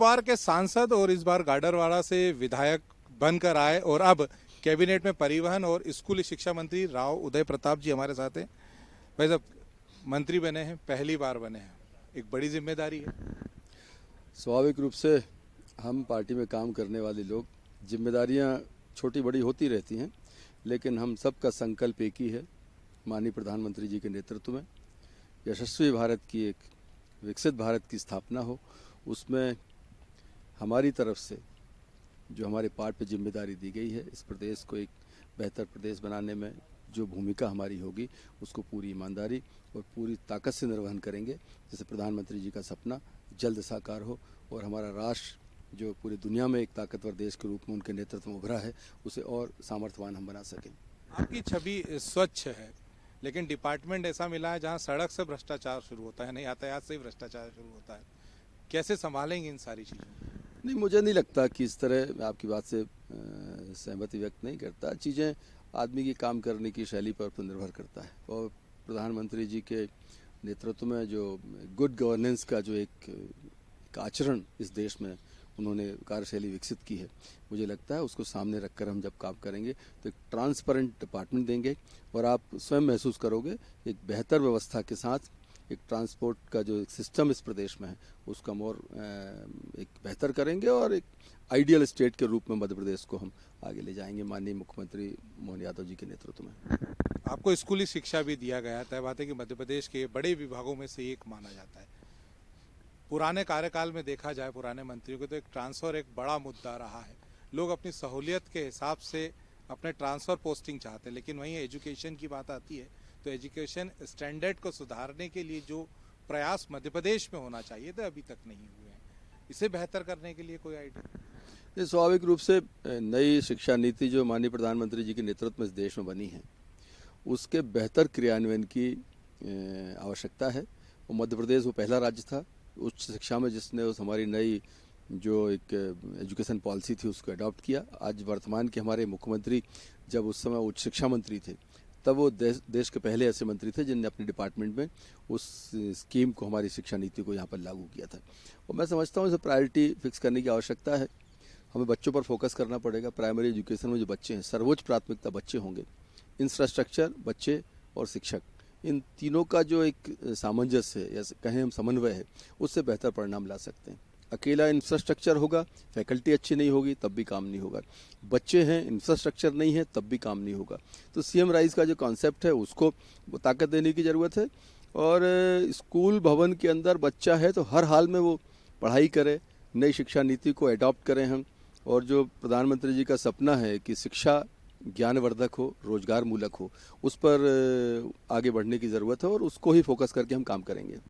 बार के सांसद और इस बार गाडरवाड़ा से विधायक बनकर आए और अब कैबिनेट में परिवहन और स्कूली शिक्षा मंत्री राव उदय प्रताप जी हमारे साथ हैं। भाई साहब, मंत्री बने हैं, पहली बार बने हैं, एक बड़ी जिम्मेदारी है। स्वाभाविक रूप से हम पार्टी में काम करने वाले लोग, जिम्मेदारियां छोटी बड़ी होती रहती हैं, लेकिन हम सबका संकल्प एक ही है, माननीय प्रधानमंत्री जी के नेतृत्व में यशस्वी भारत की, एक विकसित भारत की स्थापना हो। उसमें हमारी तरफ से जो हमारे पार्ट पे जिम्मेदारी दी गई है, इस प्रदेश को एक बेहतर प्रदेश बनाने में जो भूमिका हमारी होगी, उसको पूरी ईमानदारी और पूरी ताकत से निर्वहन करेंगे, जिससे प्रधानमंत्री जी का सपना जल्द साकार हो और हमारा राष्ट्र जो पूरी दुनिया में एक ताकतवर देश के रूप में उनके नेतृत्व में उभरा है, उसे और सामर्थ्यवान हम बना सकें। आपकी छवि स्वच्छ है, लेकिन डिपार्टमेंट ऐसा मिला है जहां सड़क से भ्रष्टाचार शुरू होता है, नहीं यातायात से ही भ्रष्टाचार शुरू होता है। कैसे संभालेंगे इन सारी चीज़ों? नहीं, मुझे नहीं लगता कि इस तरह, मैं आपकी बात से सहमति व्यक्त नहीं करता। चीज़ें आदमी की काम करने की शैली पर निर्भर करता है, और प्रधानमंत्री जी के नेतृत्व में जो गुड गवर्नेंस का जो एक आचरण इस देश में उन्होंने कार्यशैली विकसित की है, मुझे लगता है उसको सामने रखकर हम जब काम करेंगे तो एक ट्रांसपेरेंट डिपार्टमेंट देंगे, और आप स्वयं महसूस करोगे एक बेहतर व्यवस्था के साथ एक ट्रांसपोर्ट का जो एक सिस्टम इस प्रदेश में है उसका और एक बेहतर करेंगे, और एक आइडियल स्टेट के रूप में मध्य प्रदेश को हम आगे ले जाएंगे माननीय मुख्यमंत्री मोहन यादव जी के नेतृत्व में। आपको स्कूली शिक्षा भी दिया गया, तय बात है कि मध्य प्रदेश के बड़े विभागों में से एक माना जाता है। पुराने कार्यकाल में देखा जाए पुराने मंत्रियों को, तो एक ट्रांसफर एक बड़ा मुद्दा रहा है। लोग अपनी सहूलियत के हिसाब से अपने ट्रांसफर पोस्टिंग चाहते हैं, लेकिन वहीं एजुकेशन की बात आती है तो एजुकेशन स्टैंडर्ड को सुधारने के लिए जो प्रयास मध्य प्रदेश में होना चाहिए थे अभी तक नहीं हुए हैं। इसे बेहतर करने के लिए कोई आइडिया? स्वाभाविक रूप से नई शिक्षा नीति जो माननीय प्रधानमंत्री जी के नेतृत्व में इस देश में बनी है, उसके बेहतर क्रियान्वयन की आवश्यकता है। और मध्य प्रदेश वो पहला राज्य था उच्च शिक्षा में जिसने उस हमारी नई जो एक एजुकेशन पॉलिसी थी उसको अडॉप्ट किया। आज वर्तमान के हमारे मुख्यमंत्री जब उस समय उच्च शिक्षा मंत्री थे, तब वो देश के पहले ऐसे मंत्री थे जिनने अपने डिपार्टमेंट में उस स्कीम को, हमारी शिक्षा नीति को यहाँ पर लागू किया था। और मैं समझता हूँ इसे प्रायोरिटी फिक्स करने की आवश्यकता है। हमें बच्चों पर फोकस करना पड़ेगा। प्राइमरी एजुकेशन में जो बच्चे हैं, सर्वोच्च प्राथमिकता बच्चे होंगे। इंफ्रास्ट्रक्चर, बच्चे और शिक्षक, इन तीनों का जो एक सामंजस्य है या कहें हम समन्वय है, उससे बेहतर परिणाम ला सकते हैं। अकेला इंफ्रास्ट्रक्चर होगा, फैकल्टी अच्छी नहीं होगी, तब भी काम नहीं होगा। बच्चे हैं, इंफ्रास्ट्रक्चर नहीं है, तब भी काम नहीं होगा। तो सीएम राइज का जो कॉन्सेप्ट है उसको ताकत देने की ज़रूरत है। और स्कूल भवन के अंदर बच्चा है तो हर हाल में वो पढ़ाई करे, नई शिक्षा नीति को अडॉप्ट करें हम। और जो प्रधानमंत्री जी का सपना है कि शिक्षा ज्ञानवर्धक हो, रोजगार मूलक हो, उस पर आगे बढ़ने की ज़रूरत है, और उसको ही फोकस करके हम काम करेंगे।